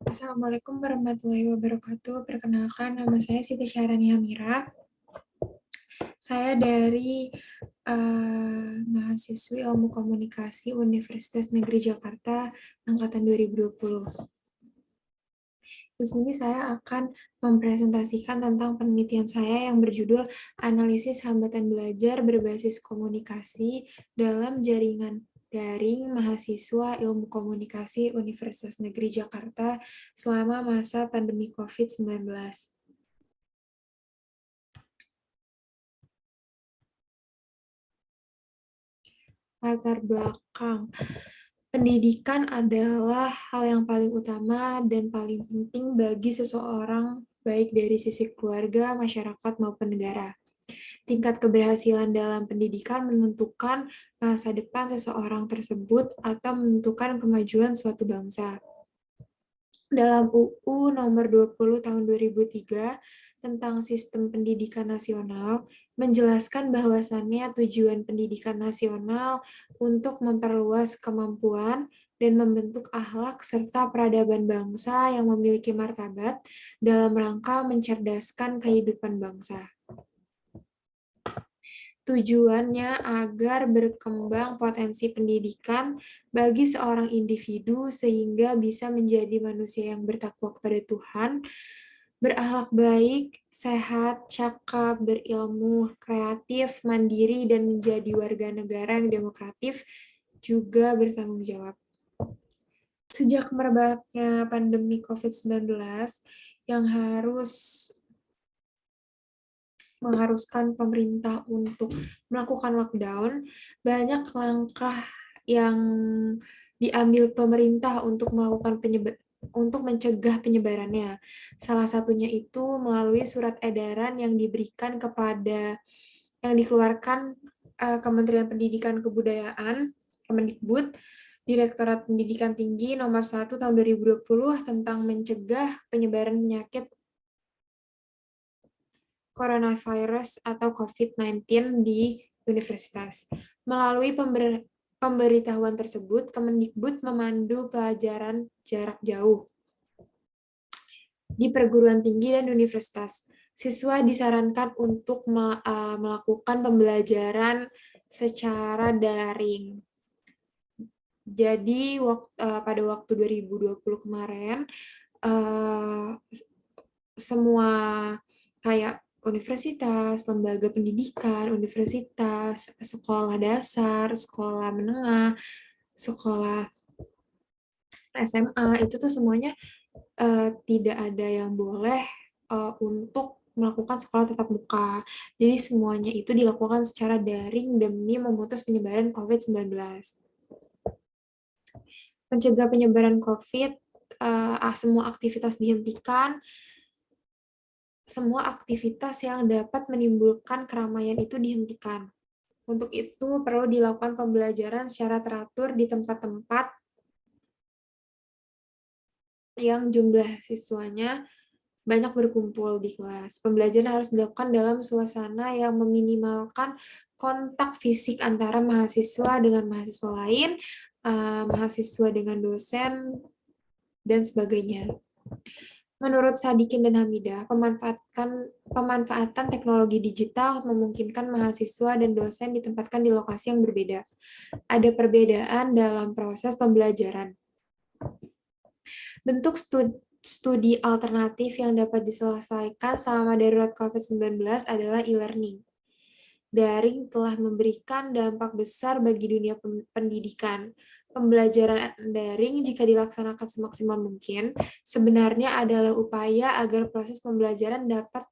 Assalamualaikum warahmatullahi wabarakatuh. Perkenalkan, nama saya Siti Syahrani Hamira. Saya dari mahasiswi Ilmu Komunikasi Universitas Negeri Jakarta angkatan 2020. Di sini saya akan mempresentasikan tentang penelitian saya yang berjudul Analisis Hambatan Belajar Berbasis Komunikasi dalam Jaringan Daring Mahasiswa Ilmu Komunikasi Universitas Negeri Jakarta selama masa pandemi COVID-19. Latar belakang. Pendidikan adalah hal yang paling utama dan paling penting bagi seseorang, baik dari sisi keluarga, masyarakat, maupun negara. Tingkat keberhasilan dalam pendidikan menentukan masa depan seseorang tersebut atau menentukan kemajuan suatu bangsa. Dalam UU nomor 20 tahun 2003 tentang sistem pendidikan nasional menjelaskan bahwasannya tujuan pendidikan nasional untuk memperluas kemampuan dan membentuk akhlak serta peradaban bangsa yang memiliki martabat dalam rangka mencerdaskan kehidupan bangsa. Tujuannya agar berkembang potensi pendidikan bagi seorang individu sehingga bisa menjadi manusia yang bertakwa kepada Tuhan, berakhlak baik, sehat, cakap, berilmu, kreatif, mandiri, dan menjadi warga negara yang demokratif, juga bertanggung jawab. Sejak merebaknya pandemi COVID-19 yang mengharuskan pemerintah untuk melakukan lockdown, banyak langkah yang diambil pemerintah untuk mencegah penyebarannya. Salah satunya itu melalui surat edaran yang dikeluarkan Kementerian Pendidikan Kebudayaan, Kemendikbud, Direktorat Pendidikan Tinggi nomor 1 tahun 2020 tentang mencegah penyebaran penyakit coronavirus atau COVID-19 di universitas. Melalui pemberitahuan tersebut, Kemendikbud memandu pelajaran jarak jauh di perguruan tinggi dan universitas. Siswa disarankan untuk melakukan pembelajaran secara daring. Jadi pada waktu 2020 kemarin, semua kayak universitas, lembaga pendidikan, universitas, sekolah dasar, sekolah menengah, sekolah SMA, itu tuh semuanya tidak ada yang boleh untuk melakukan sekolah tatap muka. Jadi semuanya itu dilakukan secara daring demi memutus penyebaran COVID-19. Mencegah penyebaran COVID, semua aktivitas dihentikan, semua aktivitas yang dapat menimbulkan keramaian itu dihentikan. Untuk itu perlu dilakukan pembelajaran secara teratur di tempat-tempat yang jumlah siswanya banyak berkumpul di kelas. Pembelajaran harus dilakukan dalam suasana yang meminimalkan kontak fisik antara mahasiswa dengan mahasiswa lain, mahasiswa dengan dosen, dan sebagainya. Menurut Sadikin dan Hamidah, pemanfaatan teknologi digital memungkinkan mahasiswa dan dosen ditempatkan di lokasi yang berbeda. Ada perbedaan dalam proses pembelajaran. Bentuk studi alternatif yang dapat diselesaikan selama darurat COVID-19 adalah e-learning. Daring telah memberikan dampak besar bagi dunia pendidikan. Pembelajaran daring jika dilaksanakan semaksimal mungkin sebenarnya adalah upaya agar proses pembelajaran dapat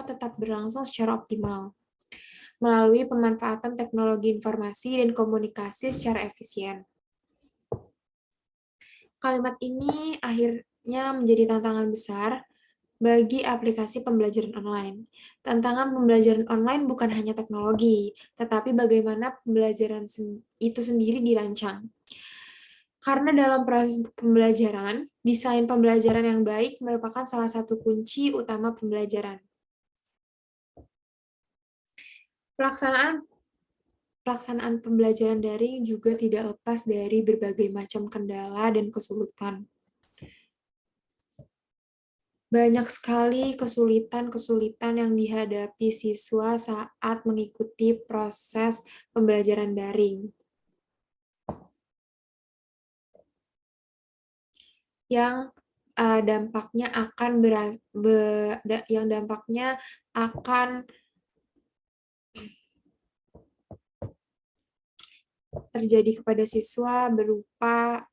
tetap berlangsung secara optimal melalui pemanfaatan teknologi informasi dan komunikasi secara efisien. Kalimat ini akhirnya menjadi tantangan besar bagi aplikasi pembelajaran online. Tantangan pembelajaran online bukan hanya teknologi, tetapi bagaimana pembelajaran itu sendiri dirancang. Karena dalam proses pembelajaran, desain pembelajaran yang baik merupakan salah satu kunci utama pembelajaran. Pelaksanaan pembelajaran daring juga tidak lepas dari berbagai macam kendala dan kesulitan. Banyak sekali kesulitan-kesulitan yang dihadapi siswa saat mengikuti proses pembelajaran daring, yang dampaknya akan yang dampaknya akan terjadi kepada siswa berupa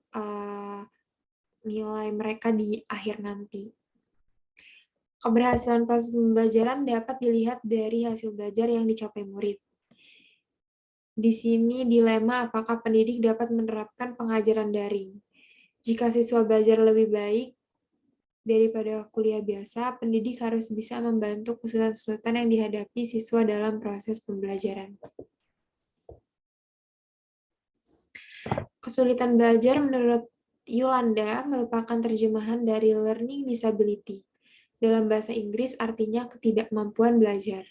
nilai mereka di akhir nanti. Keberhasilan proses pembelajaran dapat dilihat dari hasil belajar yang dicapai murid. Di sini dilema apakah pendidik dapat menerapkan pengajaran daring. Jika siswa belajar lebih baik daripada kuliah biasa, pendidik harus bisa membantu kesulitan-kesulitan yang dihadapi siswa dalam proses pembelajaran. Kesulitan belajar menurut Yolanda merupakan terjemahan dari learning disability. Dalam bahasa Inggris artinya ketidakmampuan belajar.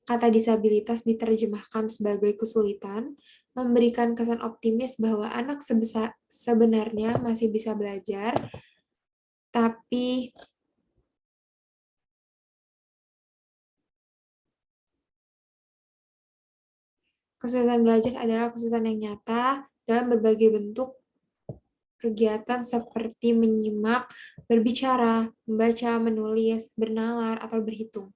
Kata disabilitas diterjemahkan sebagai kesulitan, memberikan kesan optimis bahwa anak sebenarnya masih bisa belajar, tapi kesulitan belajar adalah kesulitan yang nyata dalam berbagai bentuk kegiatan seperti menyimak, berbicara, membaca, menulis, bernalar, atau berhitung.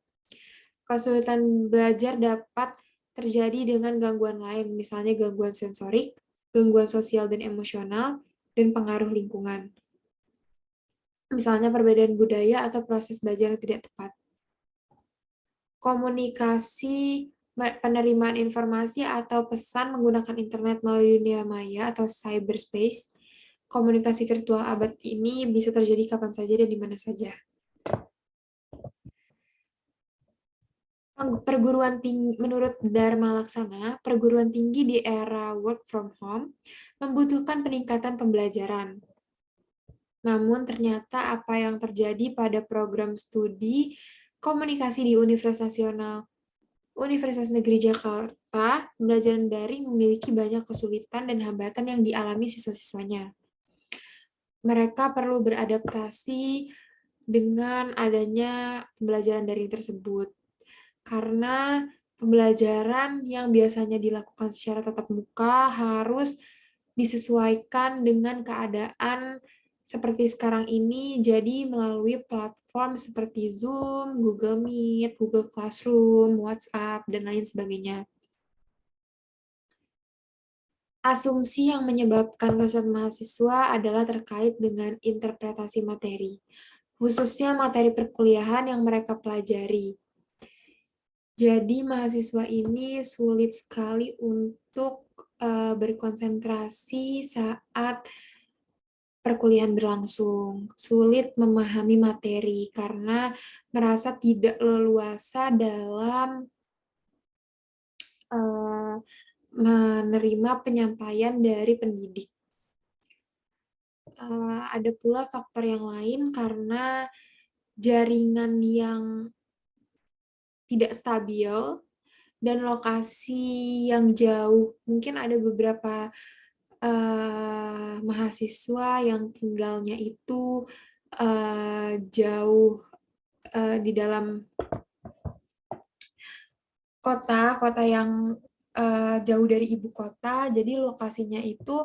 Kesulitan belajar dapat terjadi dengan gangguan lain, misalnya gangguan sensorik, gangguan sosial dan emosional, dan pengaruh lingkungan. Misalnya perbedaan budaya atau proses belajar yang tidak tepat. Komunikasi, penerimaan informasi atau pesan menggunakan internet melalui dunia maya atau cyberspace. Komunikasi virtual abad ini bisa terjadi kapan saja dan di mana saja. Menurut Dharma Laksana, perguruan tinggi di era work from home membutuhkan peningkatan pembelajaran. Namun ternyata apa yang terjadi pada program studi komunikasi di Universitas Negeri Jakarta, pembelajaran daring memiliki banyak kesulitan dan hambatan yang dialami siswa-siswanya. Mereka perlu beradaptasi dengan adanya pembelajaran daring tersebut. Karena pembelajaran yang biasanya dilakukan secara tatap muka harus disesuaikan dengan keadaan seperti sekarang ini, jadi melalui platform seperti Zoom, Google Meet, Google Classroom, WhatsApp, dan lain sebagainya. Asumsi yang menyebabkan kesulitan mahasiswa adalah terkait dengan interpretasi materi, khususnya materi perkuliahan yang mereka pelajari. Jadi mahasiswa ini sulit sekali untuk berkonsentrasi saat perkuliahan berlangsung, sulit memahami materi karena merasa tidak leluasa dalam menerima penyampaian dari pendidik. Ada pula faktor yang lain karena jaringan yang tidak stabil dan lokasi yang jauh. Mungkin ada beberapa mahasiswa yang tinggalnya itu jauh di dalam kota yang jauh dari ibu kota, jadi lokasinya itu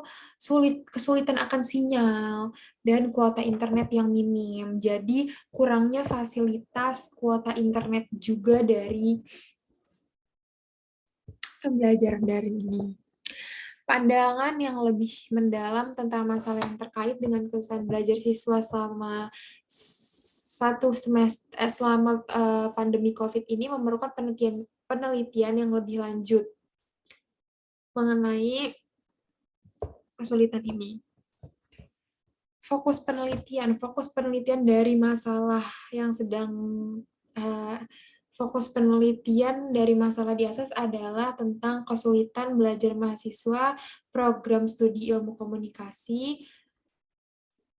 kesulitan akan sinyal dan kuota internet yang minim. Jadi kurangnya fasilitas kuota internet juga dari pembelajaran daring ini. Pandangan yang lebih mendalam tentang masalah yang terkait dengan kesulitan belajar siswa selama pandemi COVID ini memerlukan penelitian yang lebih lanjut mengenai kesulitan ini. Fokus penelitian dari masalah yang sedang fokus penelitian dari masalah di atas adalah tentang kesulitan belajar mahasiswa program studi ilmu komunikasi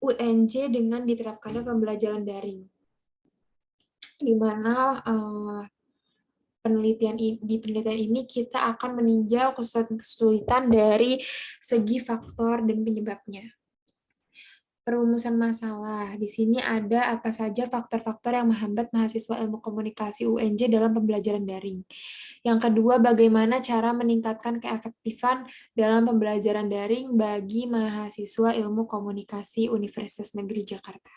UNJ dengan diterapkannya pembelajaran daring, di mana di penelitian ini kita akan meninjau kesulitan dari segi faktor dan penyebabnya. Perumusan masalah. Di sini ada apa saja faktor-faktor yang menghambat mahasiswa ilmu komunikasi UNJ dalam pembelajaran daring. Yang kedua, bagaimana cara meningkatkan keefektifan dalam pembelajaran daring bagi mahasiswa ilmu komunikasi Universitas Negeri Jakarta.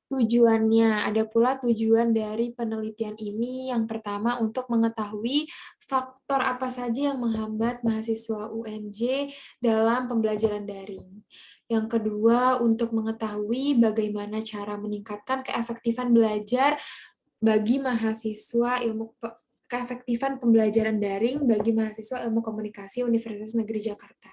Tujuannya, ada pula tujuan dari penelitian ini. Yang pertama, untuk mengetahui faktor apa saja yang menghambat mahasiswa UNJ dalam pembelajaran daring. Yang kedua, untuk mengetahui bagaimana cara meningkatkan keefektifan belajar bagi mahasiswa keefektifan pembelajaran daring bagi mahasiswa ilmu komunikasi Universitas Negeri Jakarta.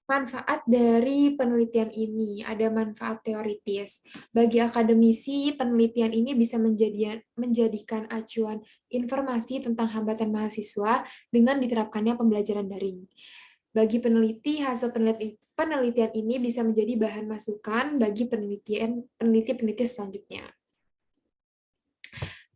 Manfaat dari penelitian ini, ada manfaat teoritis. Bagi akademisi, penelitian ini bisa menjadikan acuan informasi tentang hambatan mahasiswa dengan diterapkannya pembelajaran daring. Bagi peneliti, hasil penelitian ini bisa menjadi bahan masukan bagi peneliti-peneliti selanjutnya.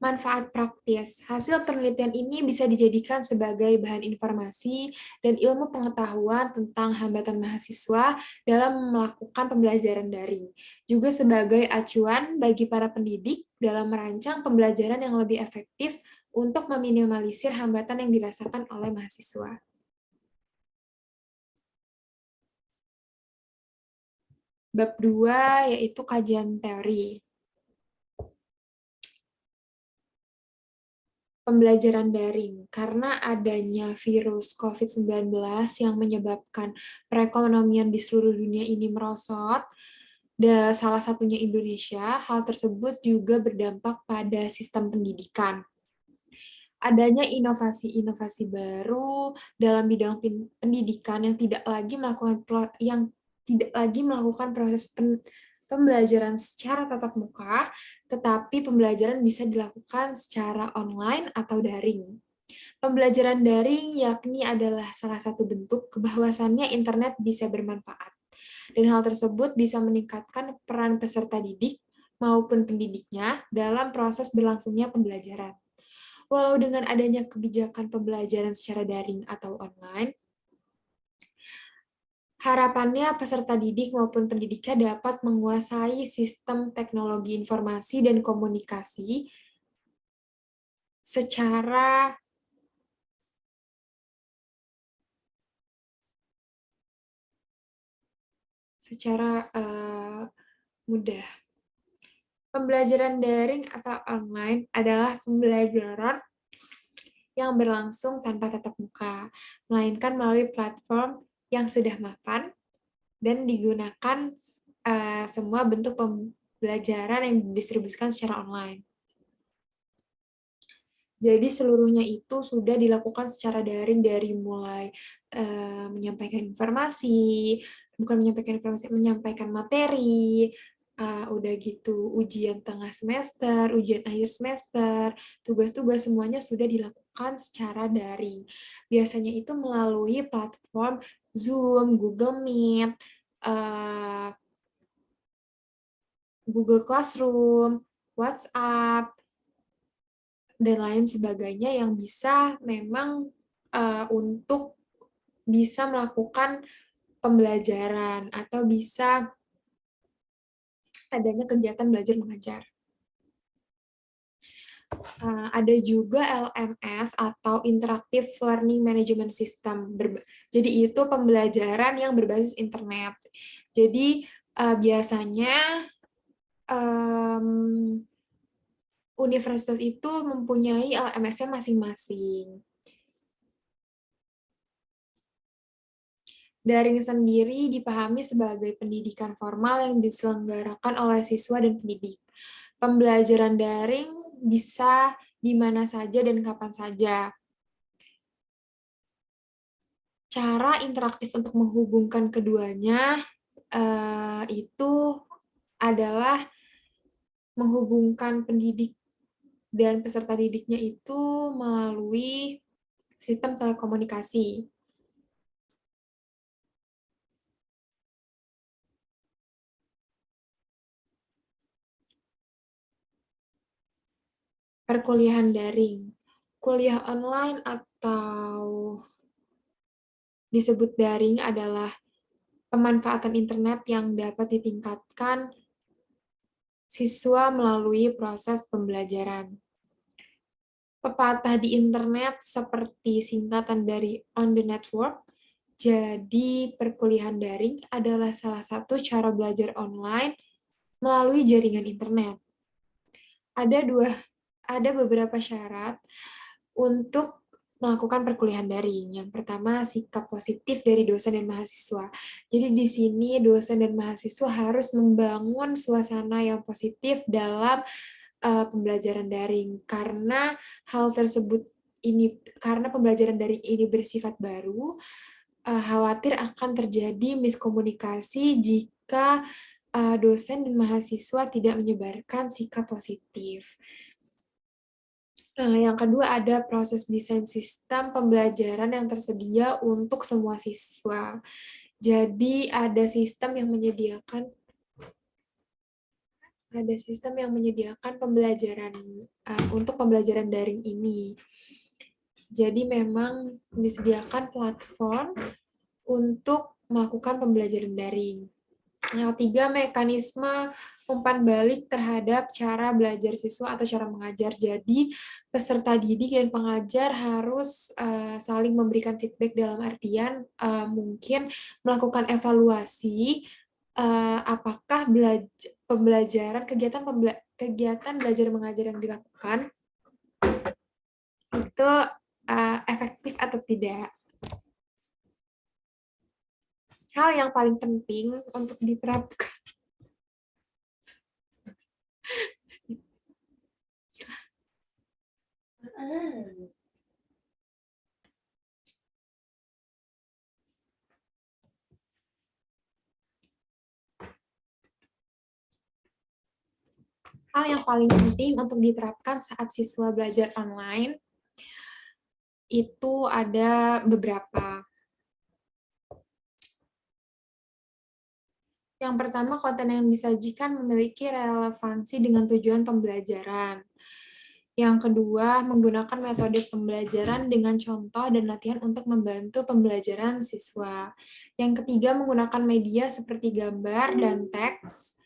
Manfaat praktis. Hasil penelitian ini bisa dijadikan sebagai bahan informasi dan ilmu pengetahuan tentang hambatan mahasiswa dalam melakukan pembelajaran daring. Juga sebagai acuan bagi para pendidik dalam merancang pembelajaran yang lebih efektif untuk meminimalisir hambatan yang dirasakan oleh mahasiswa. Bab 2 yaitu kajian teori. Pembelajaran daring, karena adanya virus COVID-19 yang menyebabkan perekonomian di seluruh dunia ini merosot, salah satunya Indonesia, hal tersebut juga berdampak pada sistem pendidikan. Adanya inovasi-inovasi baru dalam bidang pendidikan yang tidak lagi melakukan proses pembelajaran secara tatap muka, tetapi pembelajaran bisa dilakukan secara online atau daring. Pembelajaran daring yakni adalah salah satu bentuk bahwasannya internet bisa bermanfaat, dan hal tersebut bisa meningkatkan peran peserta didik maupun pendidiknya dalam proses berlangsungnya pembelajaran. Walau dengan adanya kebijakan pembelajaran secara daring atau online, harapannya peserta didik maupun pendidiknya dapat menguasai sistem teknologi informasi dan komunikasi secara mudah. Pembelajaran daring atau online adalah pembelajaran yang berlangsung tanpa tatap muka, melainkan melalui platform yang sudah mapan dan digunakan semua bentuk pembelajaran yang didistribusikan secara online. Jadi seluruhnya itu sudah dilakukan secara daring dari mulai menyampaikan informasi, menyampaikan materi, udah gitu ujian tengah semester, ujian akhir semester, tugas-tugas semuanya sudah dilakukan secara daring. Biasanya itu melalui platform Zoom, Google Meet, Google Classroom, WhatsApp, dan lain sebagainya yang bisa memang untuk bisa melakukan pembelajaran atau bisa adanya kegiatan belajar mengajar. Ada juga LMS atau Interactive Learning Management System. Jadi itu pembelajaran yang berbasis internet. Jadi biasanya universitas itu mempunyai LMS-nya masing-masing. Daring sendiri dipahami sebagai pendidikan formal yang diselenggarakan oleh siswa dan pendidik. Pembelajaran daring bisa di mana saja dan kapan saja. Cara interaktif untuk menghubungkan keduanya itu adalah menghubungkan pendidik dan peserta didiknya itu melalui sistem telekomunikasi. Perkuliahan daring. Kuliah online atau disebut daring adalah pemanfaatan internet yang dapat ditingkatkan siswa melalui proses pembelajaran. Pepatah di internet seperti singkatan dari on the network, jadi perkuliahan daring adalah salah satu cara belajar online melalui jaringan internet. Ada beberapa syarat untuk melakukan perkuliahan daring. Yang pertama, sikap positif dari dosen dan mahasiswa. Jadi di sini dosen dan mahasiswa harus membangun suasana yang positif dalam pembelajaran daring, karena pembelajaran daring ini bersifat baru, khawatir akan terjadi miskomunikasi jika dosen dan mahasiswa tidak menyebarkan sikap positif. Yang kedua, ada proses desain sistem pembelajaran yang tersedia untuk semua siswa. Jadi ada sistem yang menyediakan pembelajaran untuk pembelajaran daring ini. Jadi memang disediakan platform untuk melakukan pembelajaran daring. Yang ketiga, mekanisme umpan balik terhadap cara belajar siswa atau cara mengajar. Jadi, peserta didik dan pengajar harus saling memberikan feedback dalam artian mungkin melakukan evaluasi apakah kegiatan belajar mengajar yang dilakukan itu efektif atau tidak. Hal yang paling penting untuk diterapkan. Hal yang paling penting untuk diterapkan saat siswa belajar online itu ada beberapa. Yang pertama, konten yang disajikan memiliki relevansi dengan tujuan pembelajaran. Yang kedua, menggunakan metode pembelajaran dengan contoh dan latihan untuk membantu pembelajaran siswa. Yang ketiga, menggunakan media seperti gambar dan teks,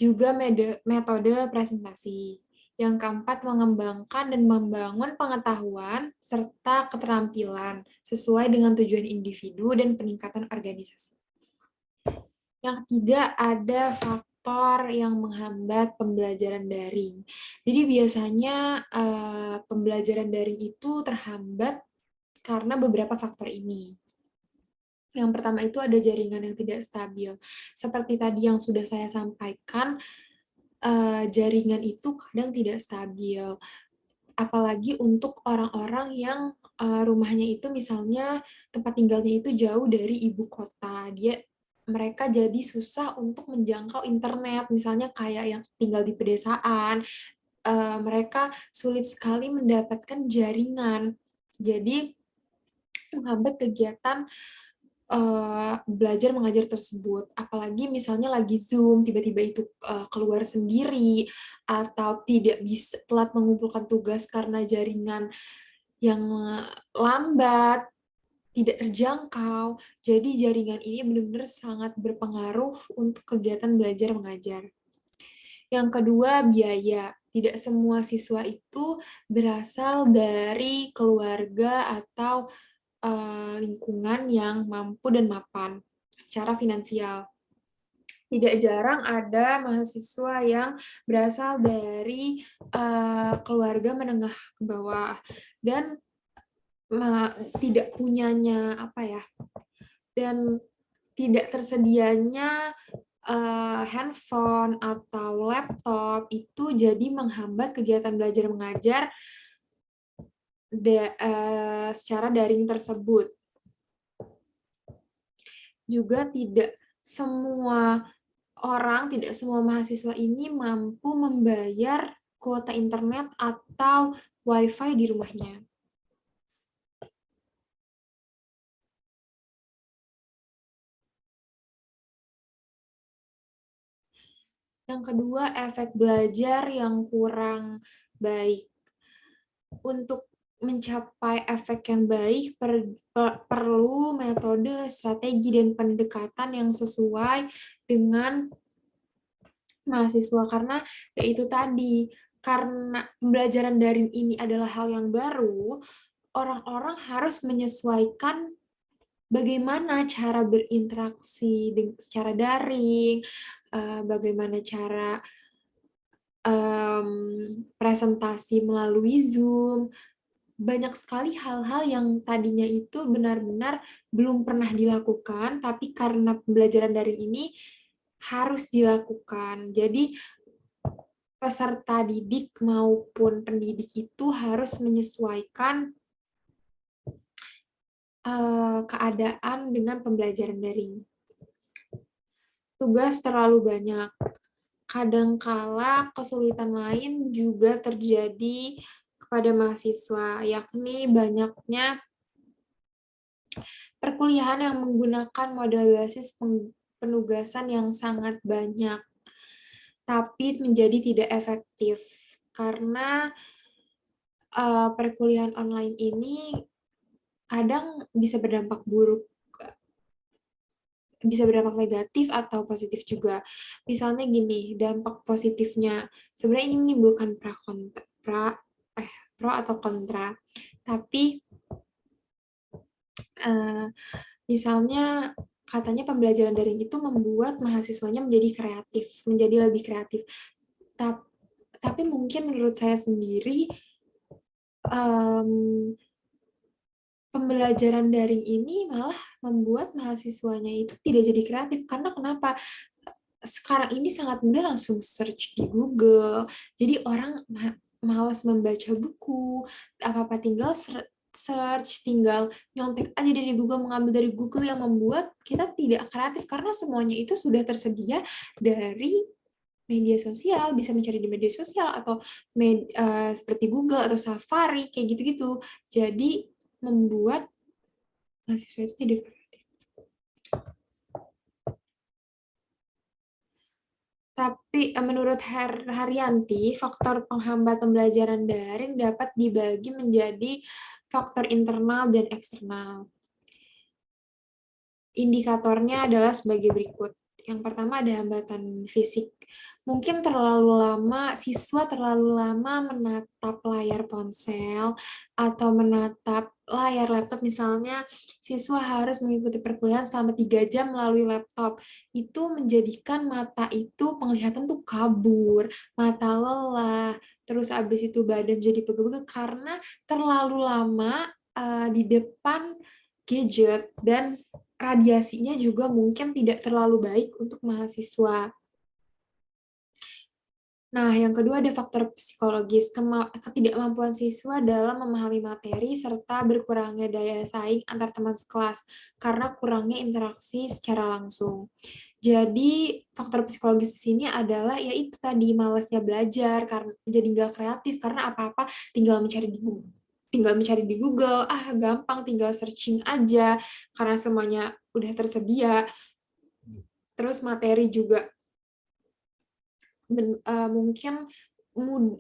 juga metode presentasi. Yang keempat, mengembangkan dan membangun pengetahuan serta keterampilan sesuai dengan tujuan individu dan peningkatan organisasi. Yang ketiga, ada faktor yang menghambat pembelajaran daring. Jadi biasanya pembelajaran daring itu terhambat karena beberapa faktor ini. Yang pertama itu ada jaringan yang tidak stabil. Seperti tadi yang sudah saya sampaikan, jaringan itu kadang tidak stabil. Apalagi untuk orang-orang yang rumahnya itu misalnya tempat tinggalnya itu jauh dari ibu kota. Mereka jadi susah untuk menjangkau internet, misalnya kayak yang tinggal di pedesaan, mereka sulit sekali mendapatkan jaringan. Jadi menghambat kegiatan belajar mengajar tersebut. Apalagi misalnya lagi Zoom, tiba-tiba itu keluar sendiri, atau tidak bisa telat mengumpulkan tugas karena jaringan yang lambat, tidak terjangkau. Jadi jaringan ini benar-benar sangat berpengaruh untuk kegiatan belajar mengajar. Yang kedua, biaya. Tidak semua siswa itu berasal dari keluarga atau lingkungan yang mampu dan mapan secara finansial. Tidak jarang ada mahasiswa yang berasal dari keluarga menengah ke bawah dan tidak punyanya dan tidak tersedianya handphone atau laptop itu jadi menghambat kegiatan belajar mengajar secara daring tersebut. Juga tidak semua mahasiswa ini mampu membayar kuota internet atau WiFi di rumahnya. Yang kedua, efek belajar yang kurang baik. Untuk mencapai efek yang baik perlu metode, strategi, dan pendekatan yang sesuai dengan mahasiswa karena ya itu tadi, karena pembelajaran daring ini adalah hal yang baru, orang-orang harus menyesuaikan bagaimana cara berinteraksi secara daring, bagaimana cara presentasi melalui Zoom. Banyak sekali hal-hal yang tadinya itu benar-benar belum pernah dilakukan, tapi karena pembelajaran daring ini harus dilakukan. Jadi peserta didik maupun pendidik itu harus menyesuaikan keadaan dengan pembelajaran daring. Tugas terlalu banyak. Kadangkala kesulitan lain juga terjadi kepada mahasiswa, yakni banyaknya perkuliahan yang menggunakan model basis penugasan yang sangat banyak, tapi menjadi tidak efektif karena perkuliahan online ini kadang bisa berdampak buruk, bisa berdampak negatif atau positif juga. Misalnya gini, dampak positifnya sebenarnya ini menimbulkan pro atau kontra. Tapi misalnya katanya pembelajaran daring itu membuat mahasiswanya menjadi kreatif, menjadi lebih kreatif. Tapi mungkin menurut saya sendiri pembelajaran daring ini malah membuat mahasiswanya itu tidak jadi kreatif. Karena kenapa? Sekarang ini sangat mudah langsung search di Google. Jadi orang malas membaca buku, apa-apa tinggal search, tinggal nyontek aja dari Google, mengambil dari Google, yang membuat kita tidak kreatif karena semuanya itu sudah tersedia dari media sosial, bisa mencari di media sosial atau seperti Google atau Safari, kayak gitu-gitu. Jadi membuat mahasiswa itu tidak kreatif. Tapi menurut Haryanti, faktor penghambat pembelajaran daring dapat dibagi menjadi faktor internal dan eksternal. Indikatornya adalah sebagai berikut. Yang pertama ada hambatan fisik. Mungkin siswa terlalu lama menatap layar ponsel atau menatap layar laptop. Misalnya, siswa harus mengikuti perkuliahan selama 3 jam melalui laptop. Itu menjadikan mata itu penglihatan tuh kabur, mata lelah, terus habis itu badan jadi pegel-pegel karena terlalu lama di depan gadget, dan radiasinya juga mungkin tidak terlalu baik untuk mahasiswa. Nah, yang kedua ada faktor psikologis, ketidakmampuan siswa dalam memahami materi serta berkurangnya daya saing antar teman sekelas karena kurangnya interaksi secara langsung. Jadi faktor psikologis di sini adalah yaitu tadi malasnya belajar karena jadi nggak kreatif karena apa-apa tinggal mencari di Google. Gampang, tinggal searching aja karena semuanya udah tersedia. Terus materi juga mungkin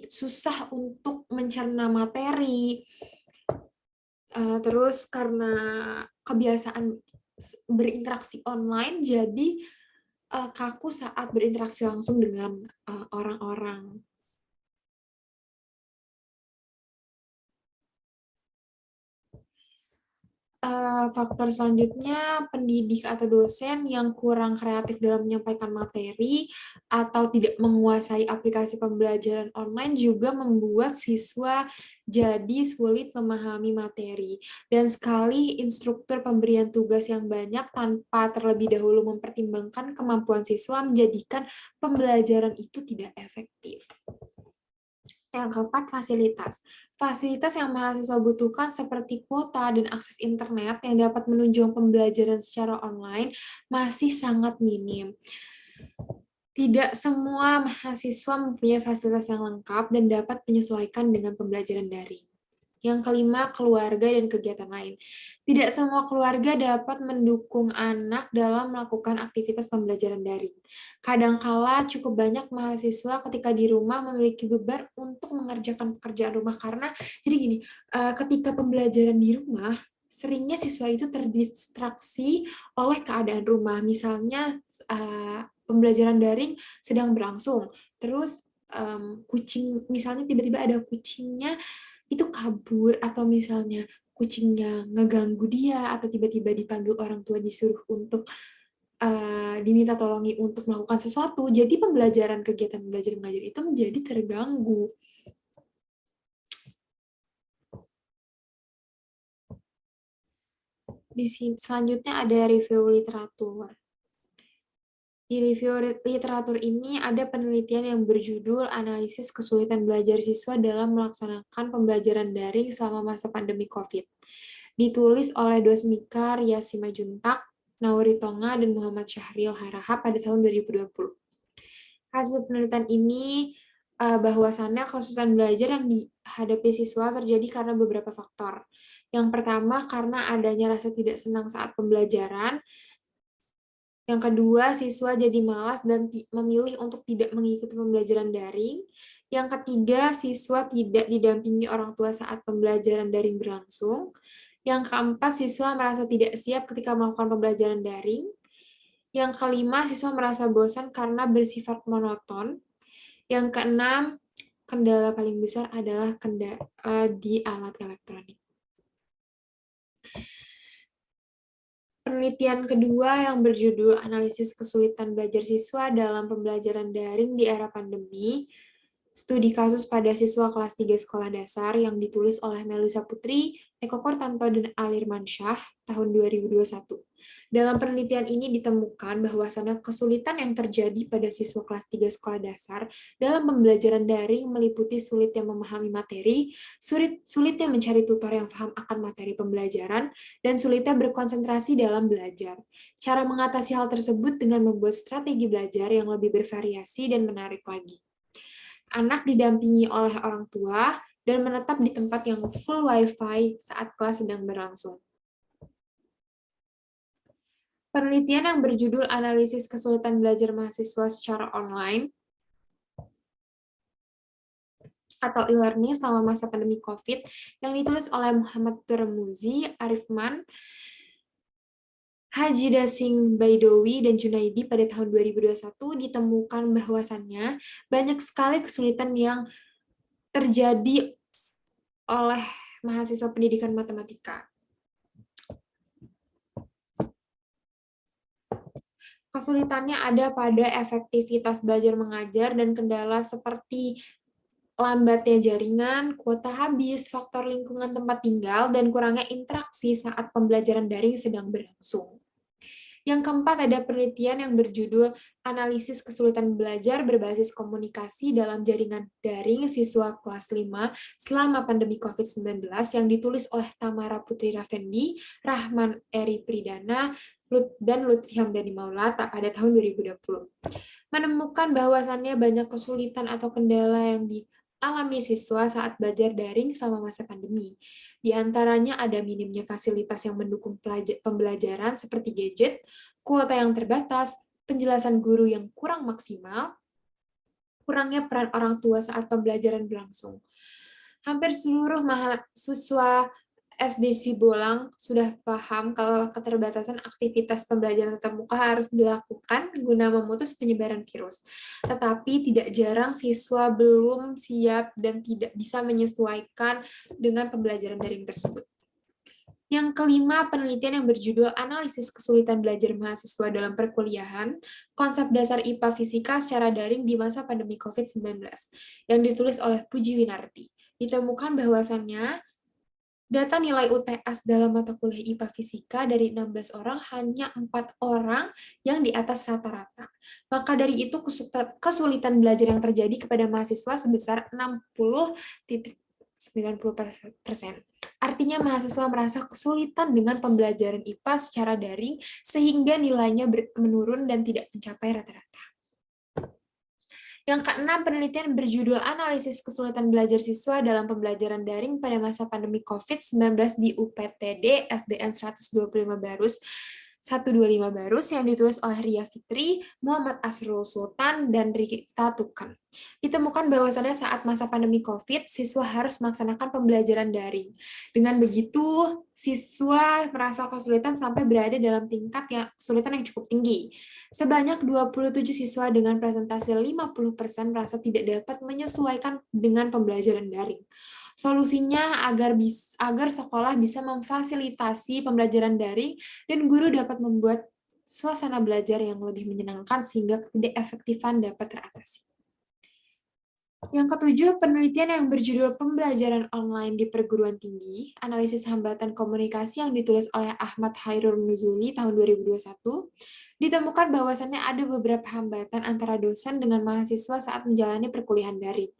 susah untuk mencerna materi. Terus karena kebiasaan berinteraksi online, jadi kaku saat berinteraksi langsung dengan orang-orang. Faktor selanjutnya, pendidik atau dosen yang kurang kreatif dalam menyampaikan materi atau tidak menguasai aplikasi pembelajaran online juga membuat siswa jadi sulit memahami materi. Dan sekali instruktur pemberian tugas yang banyak tanpa terlebih dahulu mempertimbangkan kemampuan siswa menjadikan pembelajaran itu tidak efektif. Yang keempat, fasilitas. Fasilitas yang mahasiswa butuhkan seperti kuota dan akses internet yang dapat menunjang pembelajaran secara online masih sangat minim. Tidak semua mahasiswa mempunyai fasilitas yang lengkap dan dapat menyesuaikan dengan pembelajaran daring. Yang kelima, keluarga dan kegiatan lain. Tidak semua keluarga dapat mendukung anak dalam melakukan aktivitas pembelajaran daring. Kadangkala cukup banyak mahasiswa ketika di rumah memiliki beban untuk mengerjakan pekerjaan rumah karena jadi gini, ketika pembelajaran di rumah seringnya siswa itu terdistraksi oleh keadaan rumah. Misalnya pembelajaran daring sedang berlangsung, terus kucing misalnya tiba-tiba ada kucingnya itu kabur atau misalnya kucingnya ngeganggu dia atau tiba-tiba dipanggil orang tua disuruh untuk diminta tolongi untuk melakukan sesuatu, jadi pembelajaran kegiatan belajar mengajar itu menjadi terganggu. Di sini selanjutnya ada review literatur. Di review literatur ini ada penelitian yang berjudul Analisis Kesulitan Belajar Siswa dalam Melaksanakan Pembelajaran Daring Selama Masa Pandemi COVID. Ditulis oleh Dosmika Ria Simajuntak, Nauri Tonga, dan Muhammad Syahril Harahap pada tahun 2020. Hasil penelitian ini bahwasannya kesulitan belajar yang dihadapi siswa terjadi karena beberapa faktor. Yang pertama, karena adanya rasa tidak senang saat pembelajaran. Yang kedua, siswa jadi malas dan memilih untuk tidak mengikuti pembelajaran daring. Yang ketiga, siswa tidak didampingi orang tua saat pembelajaran daring berlangsung. Yang keempat, siswa merasa tidak siap ketika melakukan pembelajaran daring. Yang kelima, siswa merasa bosan karena bersifat monoton. Yang keenam, kendala paling besar adalah kendala di alat elektronik. Penelitian kedua yang berjudul Analisis Kesulitan Belajar Siswa dalam Pembelajaran Daring di Era Pandemi, studi kasus pada siswa kelas 3 sekolah dasar yang ditulis oleh Melisa Putri, Eko Kortanto, dan Alirman Syah tahun 2021. Dalam penelitian ini ditemukan bahwasannya kesulitan yang terjadi pada siswa kelas 3 sekolah dasar dalam pembelajaran daring meliputi sulitnya memahami materi, sulitnya mencari tutor yang paham akan materi pembelajaran, dan sulitnya berkonsentrasi dalam belajar. Cara mengatasi hal tersebut dengan membuat strategi belajar yang lebih bervariasi dan menarik lagi. Anak didampingi oleh orang tua dan menetap di tempat yang full wifi saat kelas sedang berlangsung. Penelitian yang berjudul Analisis Kesulitan Belajar Mahasiswa Secara Online atau e-learning selama masa pandemi COVID yang ditulis oleh Muhammad Turmuzi, Arifman, Haji Dasing Baidowi, dan Junaidi pada tahun 2021 ditemukan bahwasannya banyak sekali kesulitan yang terjadi oleh mahasiswa pendidikan matematika. Kesulitannya ada pada efektivitas belajar mengajar dan kendala seperti lambatnya jaringan, kuota habis, faktor lingkungan tempat tinggal, dan kurangnya interaksi saat pembelajaran daring sedang berlangsung. Yang keempat, ada penelitian yang berjudul Analisis Kesulitan Belajar Berbasis Komunikasi dalam Jaringan Daring Siswa Kelas 5 selama Pandemi COVID-19 yang ditulis oleh Tamara Putri Raffendi, Rahman Eri Pridana, dan Lutfi Hamdani Maulata pada tahun 2020. Menemukan bahwasannya banyak kesulitan atau kendala yang dialami siswa saat belajar daring selama masa pandemi. Di antaranya ada minimnya fasilitas yang mendukung pembelajaran seperti gadget, kuota yang terbatas, penjelasan guru yang kurang maksimal, kurangnya peran orang tua saat pembelajaran berlangsung. Hampir seluruh mahasiswa SD Sibolang sudah paham kalau keterbatasan aktivitas pembelajaran tatap muka harus dilakukan guna memutus penyebaran virus. Tetapi tidak jarang siswa belum siap dan tidak bisa menyesuaikan dengan pembelajaran daring tersebut. Yang kelima, penelitian yang berjudul Analisis Kesulitan Belajar Mahasiswa dalam Perkuliahan, Konsep Dasar IPA Fisika secara Daring di Masa Pandemi COVID-19, yang ditulis oleh Puji Winarti. Ditemukan bahwasannya data nilai UTS dalam mata kuliah IPA Fisika dari 16 orang hanya 4 orang yang di atas rata-rata. Maka dari itu kesulitan belajar yang terjadi kepada mahasiswa sebesar 60,90%. Artinya mahasiswa merasa kesulitan dengan pembelajaran IPA secara daring sehingga nilainya menurun dan tidak mencapai rata-rata. Yang keenam, penelitian berjudul Analisis Kesulitan Belajar Siswa dalam Pembelajaran Daring pada Masa Pandemi COVID-19 di UPTD SDN 125 Barus 125 Barus yang ditulis oleh Ria Fitri, Muhammad Asrul Sultan, dan Rita Tukan. Ditemukan bahwasannya saat masa pandemi COVID, siswa harus melaksanakan pembelajaran daring. Dengan begitu, siswa merasa kesulitan sampai berada dalam tingkat yang kesulitan yang cukup tinggi. Sebanyak 27 siswa dengan presentasi 50% merasa tidak dapat menyesuaikan dengan pembelajaran daring. Solusinya agar sekolah bisa memfasilitasi pembelajaran daring dan guru dapat membuat suasana belajar yang lebih menyenangkan sehingga ketidakefektifan dapat teratasi. Yang ketujuh, penelitian yang berjudul Pembelajaran Online di Perguruan Tinggi, Analisis Hambatan Komunikasi yang ditulis oleh Ahmad Hairul Nuzuli tahun 2021, ditemukan bahwasannya ada beberapa hambatan antara dosen dengan mahasiswa saat menjalani perkuliahan daring.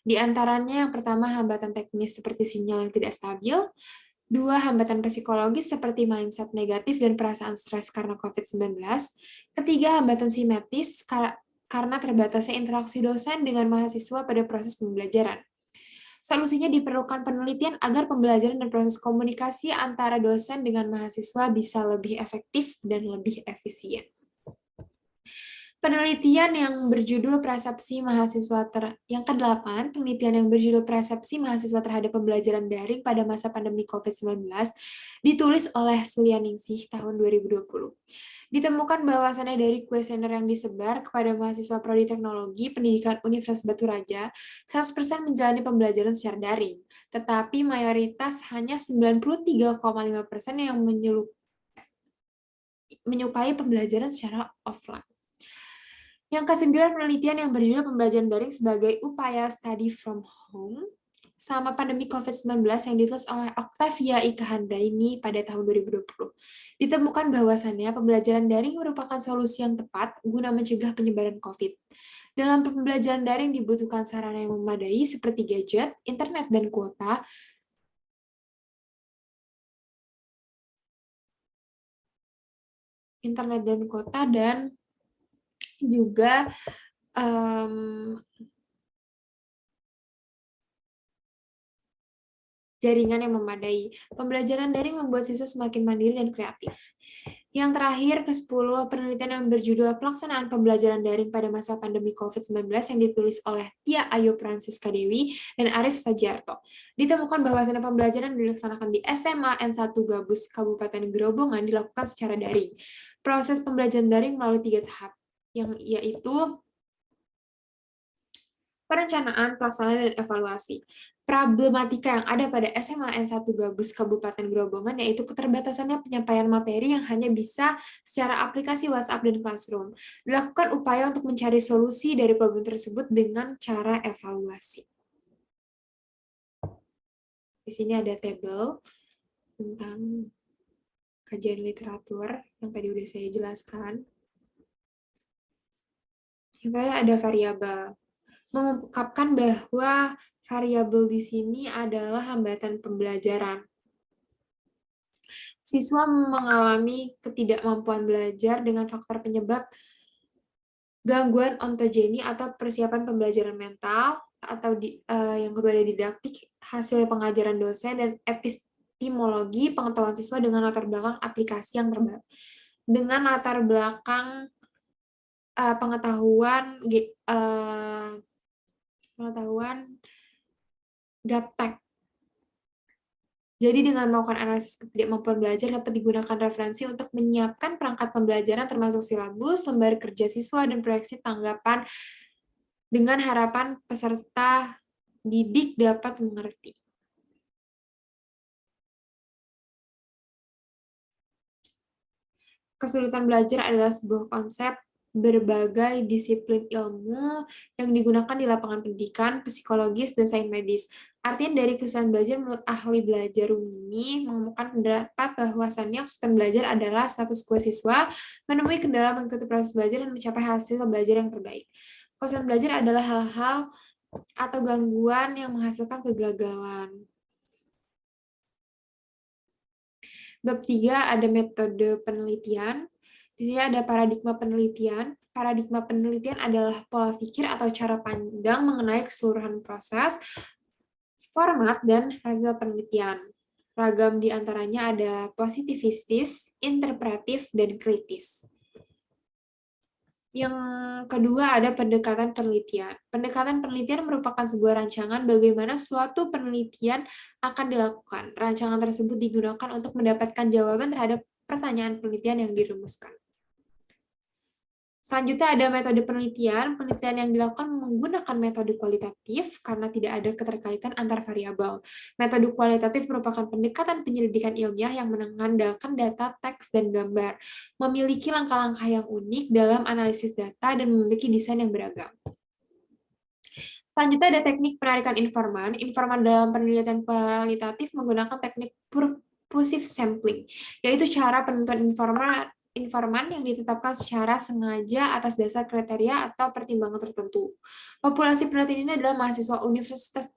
Di antaranya yang pertama hambatan teknis seperti sinyal yang tidak stabil, dua hambatan psikologis seperti mindset negatif dan perasaan stres karena COVID-19, ketiga hambatan simetis karena terbatasnya interaksi dosen dengan mahasiswa pada proses pembelajaran. Solusinya diperlukan penelitian agar pembelajaran dan proses komunikasi antara dosen dengan mahasiswa bisa lebih efektif dan lebih efisien. Penelitian yang berjudul Persepsi Mahasiswa yang ke-8, penelitian yang berjudul Persepsi Mahasiswa terhadap Pembelajaran Daring pada masa pandemi COVID-19 ditulis oleh Sulianingsih tahun 2020. Ditemukan bahwasannya dari kuesioner yang disebar kepada mahasiswa prodi teknologi pendidikan Universitas Batu Raja, 100% menjalani pembelajaran secara daring, tetapi mayoritas hanya 93,5% yang menyukai pembelajaran secara offline. Yang ke-9, penelitian yang berjudul Pembelajaran Daring sebagai Upaya Study from Home selama pandemi COVID-19 yang ditulis oleh Octavia Ika Handaini pada tahun 2020. Ditemukan bahwasannya pembelajaran daring merupakan solusi yang tepat guna mencegah penyebaran COVID. Dalam pembelajaran daring dibutuhkan sarana yang memadai seperti gadget, internet, dan kuota, dan juga jaringan yang memadai. Pembelajaran daring membuat siswa semakin mandiri dan kreatif. Yang terakhir, ke-10, penelitian yang berjudul Pelaksanaan Pembelajaran Daring pada Masa Pandemi COVID-19 yang ditulis oleh Tia Ayu Francisca Dewi dan Arif Sajarto. Ditemukan bahwasannya pembelajaran dilaksanakan di SMA N1 Gabus Kabupaten Grobogan dilakukan secara daring. Proses pembelajaran daring melalui 3 tahap, yaitu perencanaan, pelaksanaan, dan evaluasi. Problematika yang ada pada SMA N1 Gabus Kabupaten Grobogan yaitu keterbatasannya penyampaian materi yang hanya bisa secara aplikasi WhatsApp dan Classroom. Dilakukan upaya untuk mencari solusi dari problem tersebut dengan cara evaluasi. Di sini ada tabel tentang kajian literatur yang tadi udah saya jelaskan. Yang terakhir ada variabel. Mengungkapkan bahwa variabel di sini adalah hambatan pembelajaran. Siswa mengalami ketidakmampuan belajar dengan faktor penyebab gangguan ontogeni atau persiapan pembelajaran mental, atau yang kedua ada didaktik, hasil pengajaran dosen, dan epistemologi pengetahuan siswa dengan latar belakang aplikasi yang terbatas. Dengan latar belakang pengetahuan gaptek. Jadi dengan melakukan analisis ketidakmampuan belajar dapat digunakan referensi untuk menyiapkan perangkat pembelajaran termasuk silabus, lembar kerja siswa, dan proyeksi tanggapan dengan harapan peserta didik dapat mengerti. Kesulitan belajar adalah sebuah konsep berbagai disiplin ilmu yang digunakan di lapangan pendidikan, psikologis, dan sains medis. Artinya dari kesulitan belajar menurut ahli belajar Rumi menemukan pendapat bahwasannya kesulitan belajar adalah status quo siswa menemui kendala mengikuti proses belajar dan mencapai hasil belajar yang terbaik. Kesulitan belajar adalah hal-hal atau gangguan yang menghasilkan kegagalan. Bab 3 ada metode penelitian. Di sini ada paradigma penelitian. paradigma penelitian adalah pola pikir atau cara pandang mengenai keseluruhan proses, format, dan hasil penelitian. Ragam di antaranya ada positivistis, interpretif, dan kritis. Yang kedua ada pendekatan penelitian. Pendekatan penelitian merupakan sebuah rancangan bagaimana suatu penelitian akan dilakukan. Rancangan tersebut digunakan untuk mendapatkan jawaban terhadap pertanyaan penelitian yang dirumuskan. Selanjutnya ada metode penelitian. Penelitian yang dilakukan menggunakan metode kualitatif karena tidak ada keterkaitan antar variabel. Metode kualitatif merupakan pendekatan penyelidikan ilmiah yang mengandalkan data, teks, dan gambar, memiliki langkah-langkah yang unik dalam analisis data, dan memiliki desain yang beragam. Selanjutnya ada teknik penarikan informan. Informan dalam penelitian kualitatif menggunakan teknik purposive sampling, yaitu cara penentuan informan yang ditetapkan secara sengaja atas dasar kriteria atau pertimbangan tertentu. Populasi peneliti ini adalah mahasiswa Universitas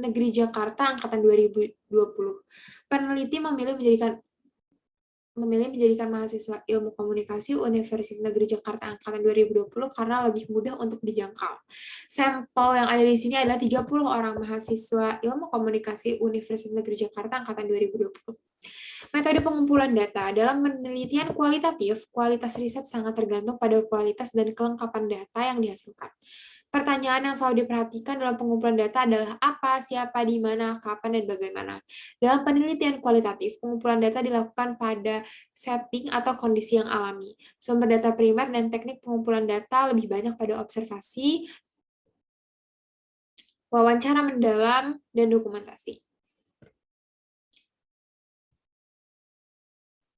Negeri Jakarta angkatan 2020. Peneliti memilih menjadikan mahasiswa Ilmu Komunikasi Universitas Negeri Jakarta angkatan 2020 karena lebih mudah untuk dijangkau. Sampel yang ada di sini adalah 30 orang mahasiswa Ilmu Komunikasi Universitas Negeri Jakarta angkatan 2020. Metode pengumpulan data. Dalam penelitian kualitatif, kualitas riset sangat tergantung pada kualitas dan kelengkapan data yang dihasilkan. Pertanyaan yang selalu diperhatikan dalam pengumpulan data adalah apa, siapa, di mana, kapan, dan bagaimana. Dalam penelitian kualitatif, pengumpulan data dilakukan pada setting atau kondisi yang alami. Sumber data primer dan teknik pengumpulan data lebih banyak pada observasi, wawancara mendalam, dan dokumentasi.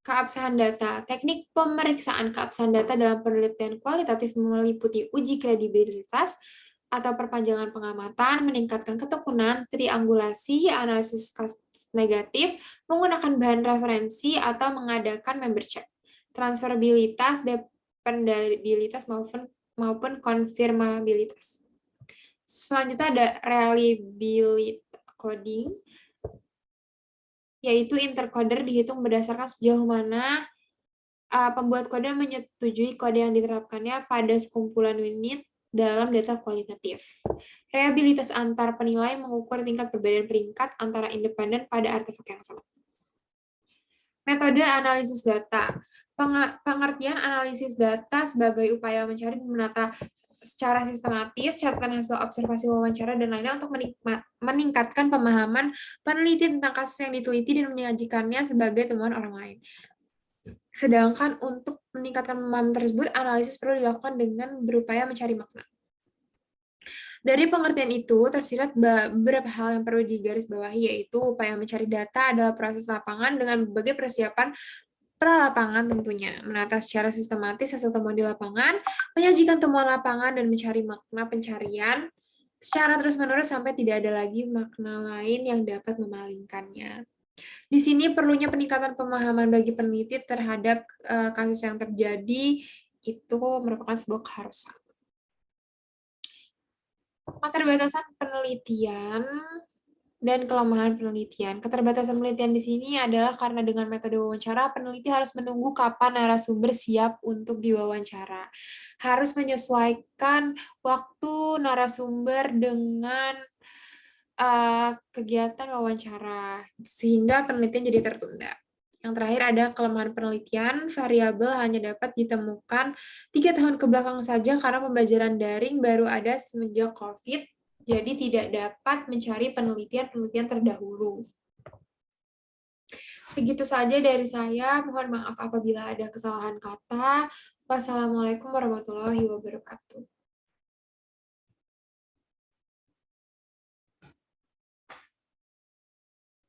Keabsahan data. Teknik pemeriksaan keabsahan data dalam penelitian kualitatif meliputi uji kredibilitas atau perpanjangan pengamatan, meningkatkan ketekunan, triangulasi, analisis kasus negatif, menggunakan bahan referensi, atau mengadakan member check. Transferabilitas, dependabilitas, maupun konfirmabilitas. Selanjutnya ada reliability coding, yaitu intercoder dihitung berdasarkan sejauh mana pembuat kode menyetujui kode yang diterapkannya pada sekumpulan unit dalam data kualitatif. Reliabilitas antar penilai mengukur tingkat perbedaan peringkat antara independen pada artefak yang sama. Metode analisis data. Pengertian analisis data sebagai upaya mencari dan menata secara sistematis catatan hasil observasi, wawancara, dan lainnya untuk meningkatkan pemahaman peneliti tentang kasus yang diteliti dan menyajikannya sebagai temuan orang lain. Sedangkan untuk meningkatkan pemahaman tersebut, analisis perlu dilakukan dengan berupaya mencari makna. Dari pengertian itu, tersirat beberapa hal yang perlu digarisbawahi, yaitu upaya mencari data adalah proses lapangan dengan berbagai persiapan pra-lapangan tentunya, menata secara sistematis hasil temuan di lapangan, menyajikan temuan lapangan, dan mencari makna pencarian secara terus-menerus sampai tidak ada lagi makna lain yang dapat memalingkannya. Di sini perlunya peningkatan pemahaman bagi peneliti terhadap kasus yang terjadi itu merupakan sebuah keharusan. Keterbatasan penelitian dan kelemahan penelitian. Keterbatasan penelitian di sini adalah karena dengan metode wawancara, peneliti harus menunggu kapan narasumber siap untuk diwawancara. Harus menyesuaikan waktu narasumber dengan kegiatan wawancara, sehingga penelitian jadi tertunda. Yang terakhir ada kelemahan penelitian, variabel hanya dapat ditemukan 3 tahun ke belakang saja karena pembelajaran daring baru ada semenjak COVID, jadi tidak dapat mencari penelitian-penelitian terdahulu. Segitu saja dari saya, mohon maaf apabila ada kesalahan kata. Wassalamualaikum warahmatullahi wabarakatuh.